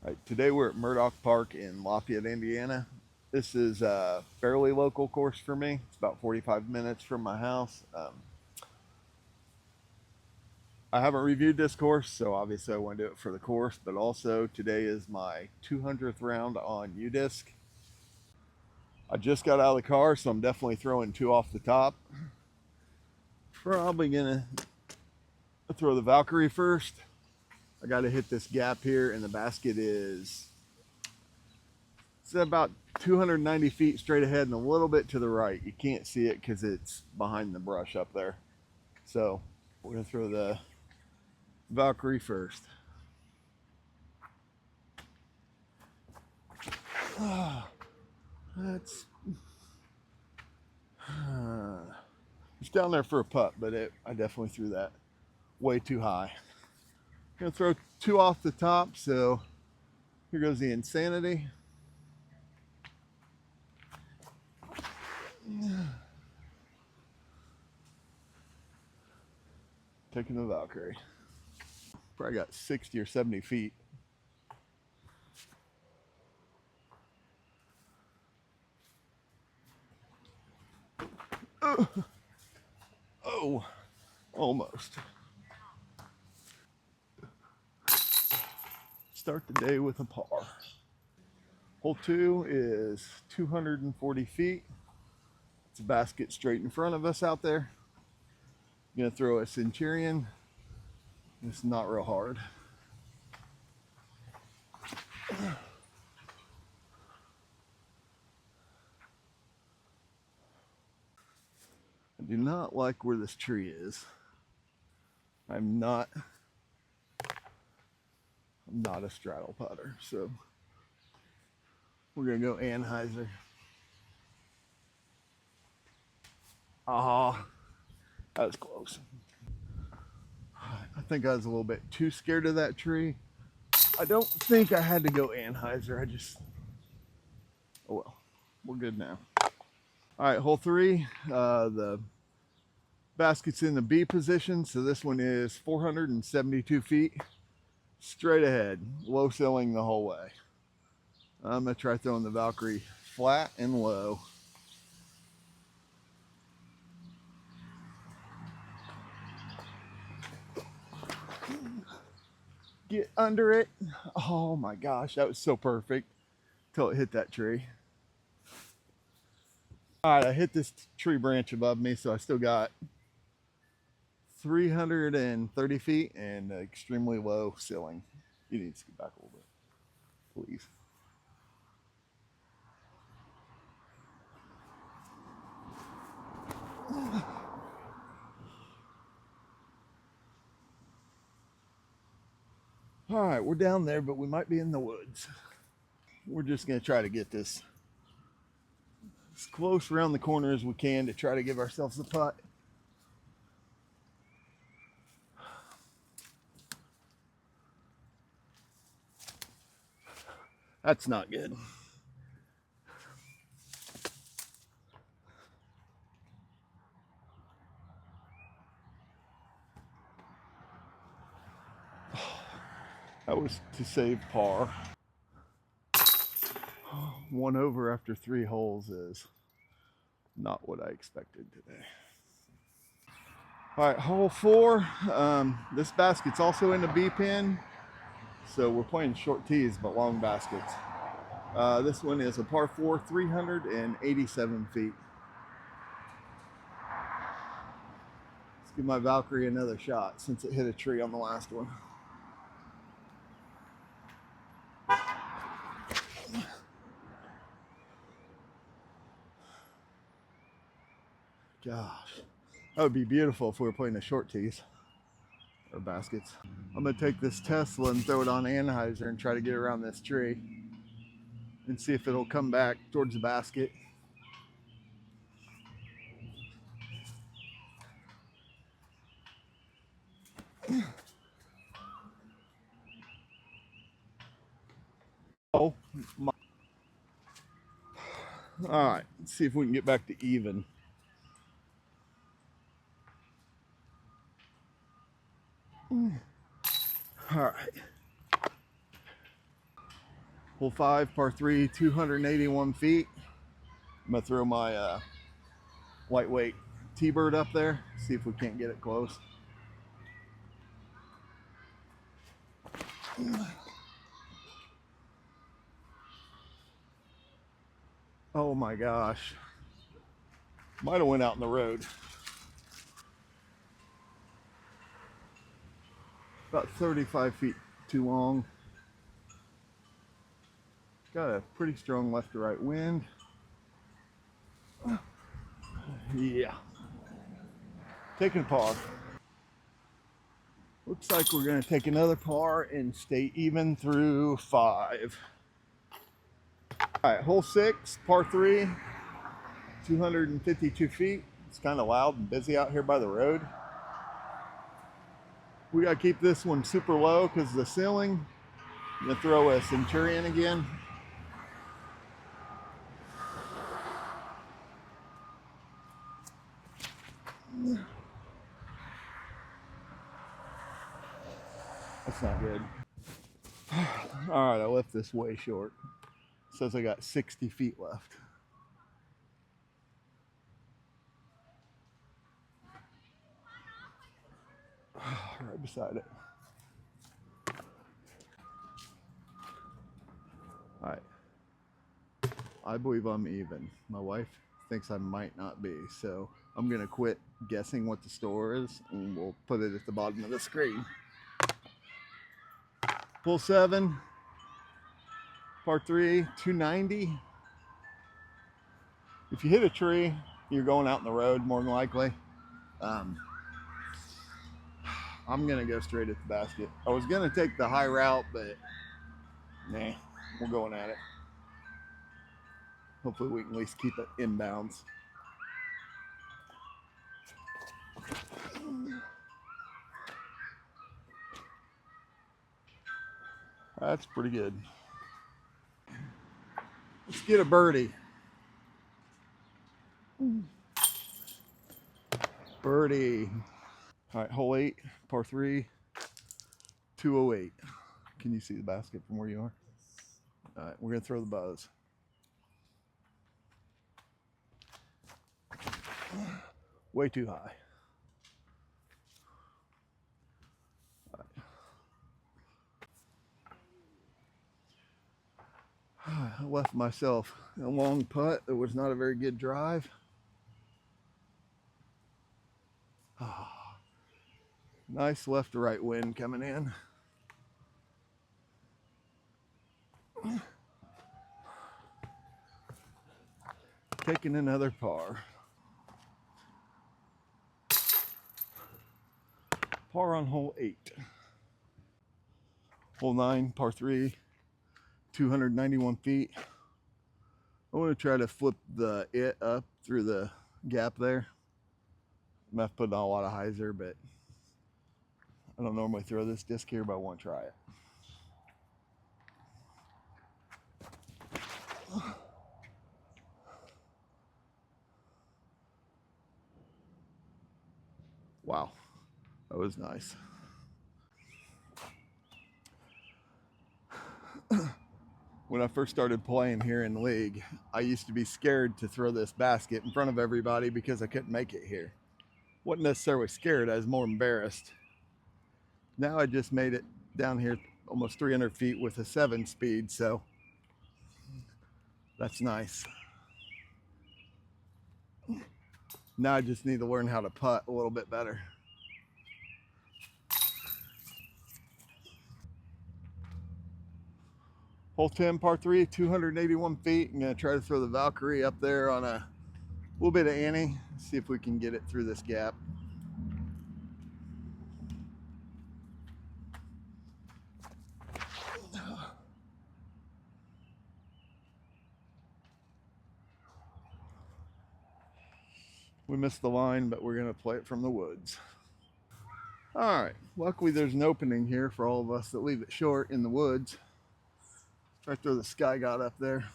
All right, today we're at Murdock Park in Lafayette, Indiana. This is a fairly local course for me. It's about 45 minutes from my house. I haven't reviewed this course, so obviously I want to do it for the course, but also today is my 200th round on Udisc. I just got out of the car, so I'm definitely throwing two off the top. Probably gonna throw the Valkyrie first. I got to hit this gap here, and the basket is it's about 290 feet straight ahead and a little bit to the right. You can't see it because it's behind the brush up there. So we're gonna throw the Valkyrie first. That's it's down there for a putt, but I definitely threw that way too high. Gonna throw two off the top, so here goes the Insanity. Taking the Valkyrie. Probably got 60 or 70 feet. Oh, almost. Start the day with a par. Hole 2 is 240 feet. It's a basket straight in front of us out there. I'm gonna throw a Centurion. It's not real hard. I do not like where this tree is. I'm not a straddle putter, so we're gonna go Anheuser. Ah, that was close. I think I was a little bit too scared of that tree. I don't think I had to go Anheuser. Oh well, we're good now. All right, hole 3. The basket's in the B position, so this one is 472 feet straight ahead, low ceiling the whole way. I'm gonna try throwing the Valkyrie flat and low. Get under it. Oh my gosh, that was so perfect till it hit that tree. All right, I hit this tree branch above me, so I still got 330 feet and extremely low ceiling. You need to scoot back a little bit, please. All right, we're down there, but we might be in the woods. We're just gonna try to get this as close around the corner as we can to try to give ourselves a putt. That's not good. That was to save par. 1 over after 3 holes is not what I expected today. All right, hole 4. This basket's also in the B pin, so we're playing short tees but long baskets. This one is a par 4, 387 feet. Let's give my Valkyrie another shot since it hit a tree on the last one. Gosh, that would be beautiful if we were playing the short tees or baskets. I'm gonna take this Tesla and throw it on Anheuser and try to get around this tree and see if it'll come back towards the basket. Oh, my. All right, let's see if we can get back to even. All right. Hole 5, par 3, 281 feet. I'm gonna throw my lightweight T-bird up there, see if we can't get it close. Oh my gosh. Might have went out in the road. About 35 feet too long. Got a pretty strong left to right wind. Yeah. Taking a par. Looks like we're gonna take another par and stay even through 5. All right, hole 6, par 3, 252 feet. It's kind of loud and busy out here by the road. We gotta keep this one super low because of the ceiling. I'm gonna throw a Centurion again. That's not good. All right, I left this way short. It says I got 60 feet left. Right beside it. All right. I believe I'm even. My wife thinks I might not be, so I'm gonna quit guessing what the score is and we'll put it at the bottom of the screen. Hole 7, par 3, 290. If you hit a tree, you're going out in the road more than likely. I'm gonna go straight at the basket. I was gonna take the high route, but nah, we're going at it. Hopefully we can at least keep it inbounds. That's pretty good. Let's get a birdie. Birdie. All right, hole 8, par 3, 208. Can you see the basket from where you are? All right, we're gonna throw the buzz. Way too high. I left myself a long putt that was not a very good drive. Nice left to right wind coming in. Taking another par. Par on hole 8. Hole 9, par 3, 291 feet. I want to try to flip the it up through the gap there. I'm gonna have to put on a lot of hyzer, but I don't normally throw this disc here, but I want to try it. Wow, that was nice. When I first started playing here in league, I used to be scared to throw this basket in front of everybody because I couldn't make it here. Wasn't necessarily scared, I was more embarrassed. Now I just made it down here almost 300 feet with a 7 speed, so that's nice. Now I just need to learn how to putt a little bit better. Hole 10, par 3, 281 feet. I'm gonna try to throw the Valkyrie up there on a little bit of ante, see if we can get it through this gap. We missed the line, but we're gonna play it from the woods. All right, luckily there's an opening here for all of us that leave it short in the woods. Try to throw the Sky God up there.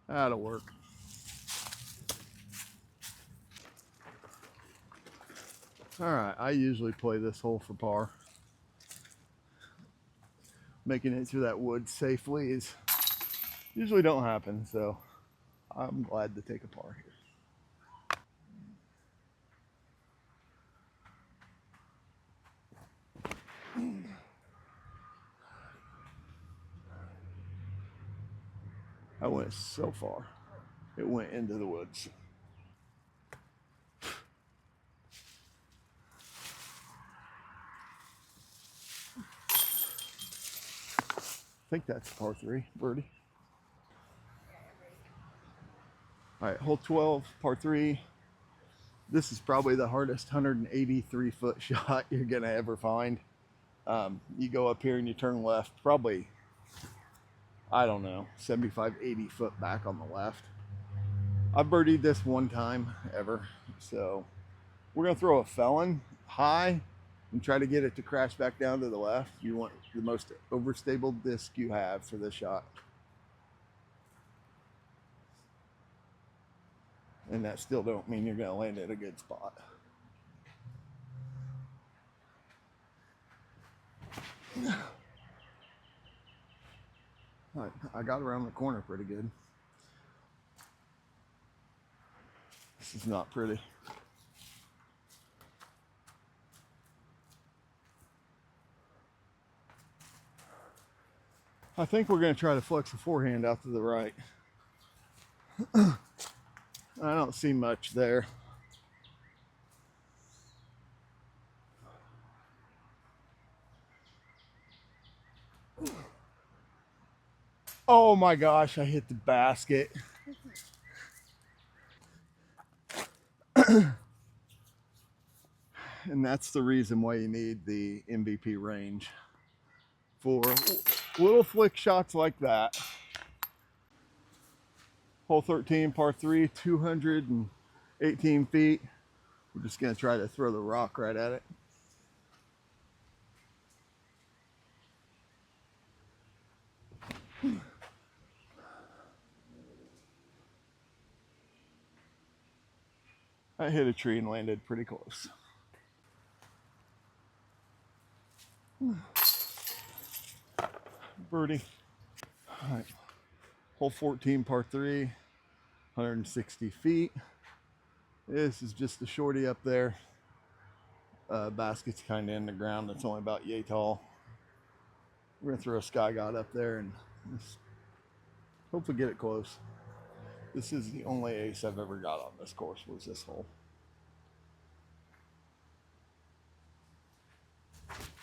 That'll work. All right, I usually play this hole for par. making it through that wood safely is usually don't happen. So I'm glad to take a par here. I went so far. It went into the woods. I think that's par 3, birdie. All right, hole 12, par 3. This is probably the hardest 183-foot shot you're gonna ever find. You go up here and you turn left, probably, I don't know, 75, 80 foot back on the left. I birdied this one time ever, so we're gonna throw a felon high and try to get it to crash back down to the left. You want the most overstable disc you have for this shot. And that still don't mean you're gonna land at a good spot. All right, I got around the corner pretty good. This is not pretty. I think we're going to try to flex the forehand out to the right. I don't see much there. Oh my gosh, I hit the basket. And that's the reason why you need the MVP range for little flick shots like that. Hole 13, par 3, 218 feet. We're just going to try to throw the rock right at it. I hit a tree and landed pretty close. Birdie. All right. Hole 14, par 3, 160 feet. This is just a shorty up there. Basket's kind of in the ground. It's only about yay tall. We're going to throw a sky god up there and just hopefully get it close. This is the only ace I've ever got on this course, was this hole.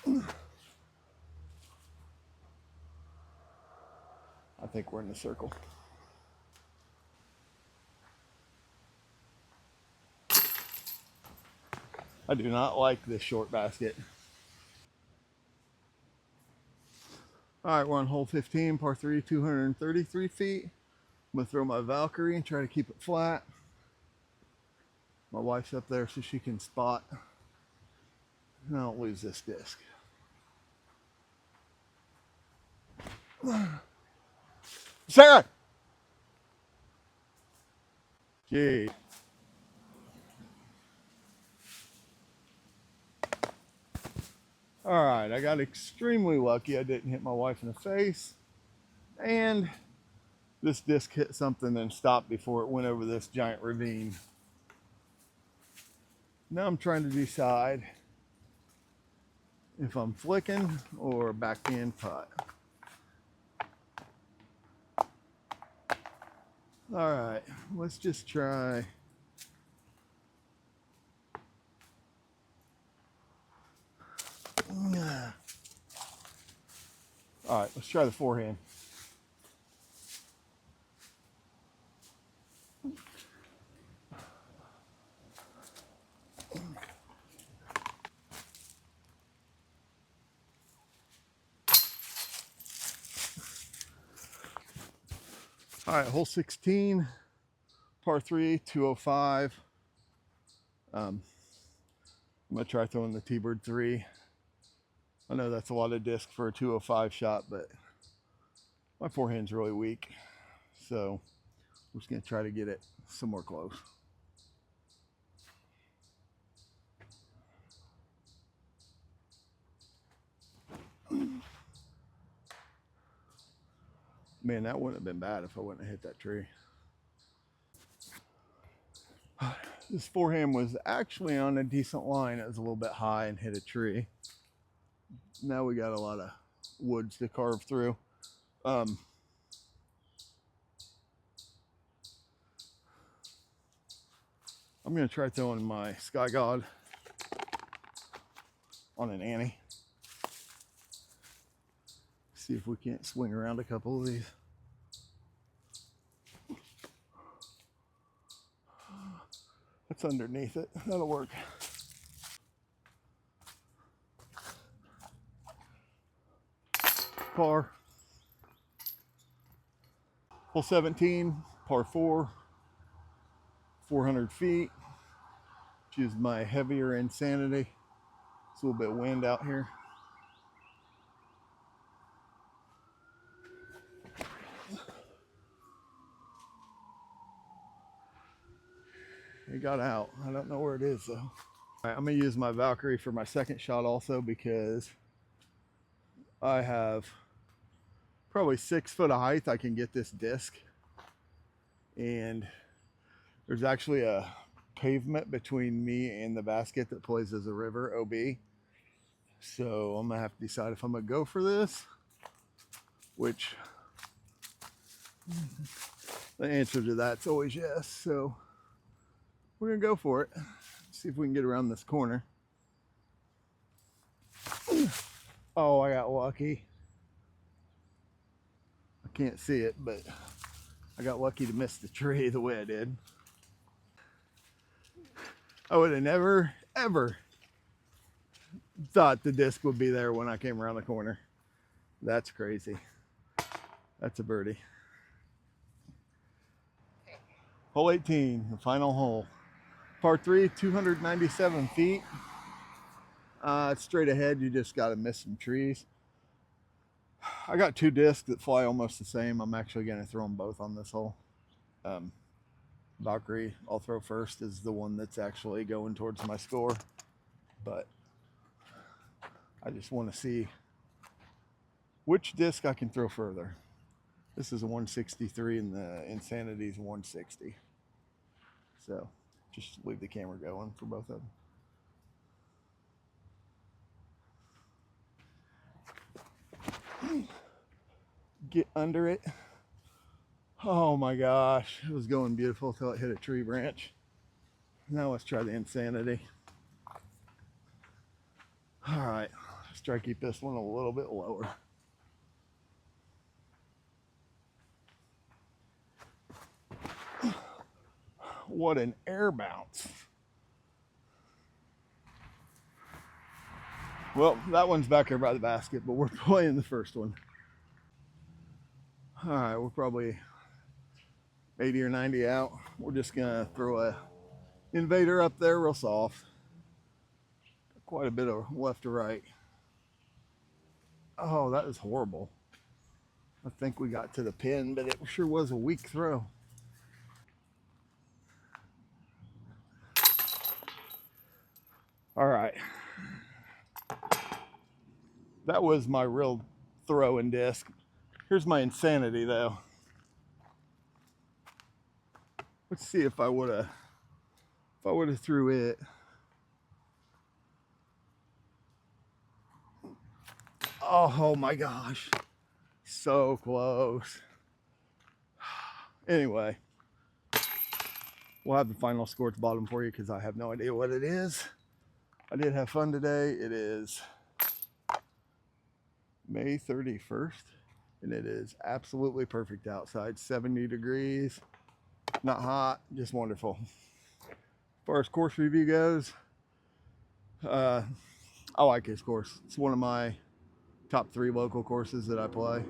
I think we're in the circle. I do not like this short basket. All right, we're on hole 15, par 3, 233 feet. I'm gonna throw my Valkyrie and try to keep it flat. My wife's up there so she can spot. And I don't lose this disc. Sarah! Gee. All right, I got extremely lucky. I didn't hit my wife in the face. And this disc hit something and stopped before it went over this giant ravine. Now I'm trying to decide if I'm flicking or backhand putt. All right, let's just try. All right, let's try the forehand. All right, hole 16, par 3, 205. I'm gonna try throwing the T-bird 3. I know that's a lot of disc for a 205 shot, but my forehand's really weak. So we're just gonna try to get it somewhere close. Man, that wouldn't have been bad if I wouldn't have hit that tree. This forehand was actually on a decent line. It was a little bit high and hit a tree. Now we got a lot of woods to carve through. I'm going to try throwing my Sky God on an Annie. See if we can't swing around a couple of these. That's underneath it. That'll work. Par. Hole 17, par 4, 400 feet. Choose my heavier Insanity. It's a little bit of wind out here. It got out. I don't know where it is though. All right, I'm gonna use my Valkyrie for my second shot also because I have probably 6 foot of height. I can get this disc, and there's actually a pavement between me and the basket that plays as a river OB. So I'm gonna have to decide if I'm gonna go for this, which the answer to that's always yes. So we're gonna go for it. See if we can get around this corner. Oh, I got lucky. I can't see it, but I got lucky to miss the tree the way I did. I would have never, ever thought the disc would be there when I came around the corner. That's crazy. That's a birdie. Hole 18, the final hole. Par 3, 297 feet. Straight ahead, you just got to miss some trees. I got 2 discs that fly almost the same. I'm actually going to throw them both on this hole. Valkyrie, I'll throw first, is the one that's actually going towards my score. But I just want to see which disc I can throw further. This is a 163 and the Insanity is 160. So just leave the camera going for both of them. Get under it. Oh my gosh, it was going beautiful until it hit a tree branch. Now let's try the Insanity. All right, let's try to keep this one a little bit lower. What an air bounce. Well, that one's back there by the basket, but we're playing the first one. All right, we're probably 80 or 90 out. We're just gonna throw a invader up there real soft. Quite a bit of left to right. Oh, that is horrible. I think we got to the pin, but it sure was a weak throw. All right. That was my real throwing disc. Here's my Insanity though. Let's see if I would have threw it. Oh my gosh. So close. Anyway, we'll have the final score at the bottom for you because I have no idea what it is. I did have fun today. It is May 31st, and it is absolutely perfect outside. 70 degrees, not hot, just wonderful. As far as course review goes, I like this course. It's one of my top 3 local courses that I play.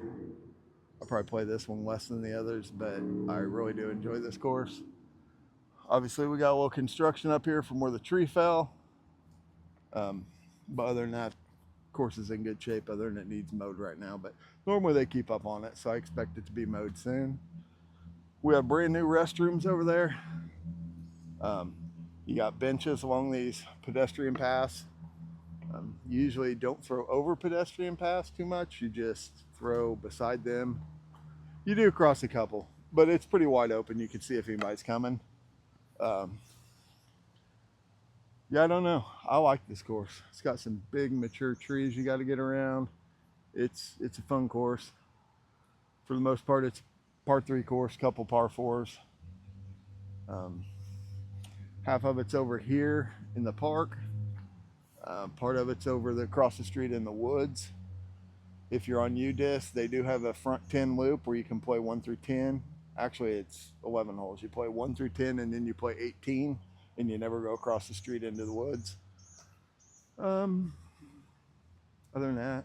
I probably play this one less than the others, but I really do enjoy this course. Obviously, we got a little construction up here from where the tree fell. But other than that, course is in good shape, other than it needs mowed right now. But normally they keep up on it, so I expect it to be mowed soon. We have brand new restrooms over there. You got benches along these pedestrian paths. You usually don't throw over pedestrian paths too much. You just throw beside them. You do cross a couple, but it's pretty wide open. You can see if anybody's coming. Yeah, I don't know. I like this course. It's got some big mature trees you got to get around. It's a fun course. For the most part, it's par 3 course, couple par 4s. Half of it's over here in the park. Part of it's over across the street in the woods. If you're on Udisc, they do have a front 10 loop where you can play 1 through 10. Actually, it's 11 holes. You play 1 through 10 and then you play 18, and you never go across the street into the woods. Other than that,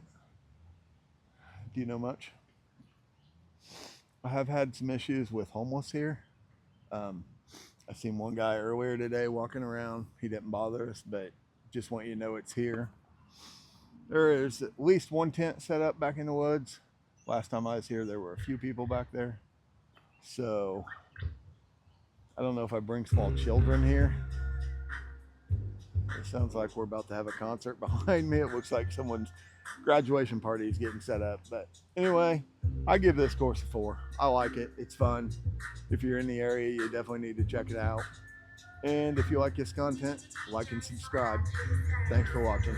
do you know much? I have had some issues with homeless here. I seen one guy earlier today walking around. He didn't bother us, but just want you to know it's here. There is at least one tent set up back in the woods. Last time I was here, there were a few people back there. So I don't know if I bring small children here. It sounds like we're about to have a concert behind me. It looks like someone's graduation party is getting set up. But anyway, I give this course a 4. I like it. It's fun. If you're in the area, you definitely need to check it out. And if you like this content, like and subscribe. Thanks for watching.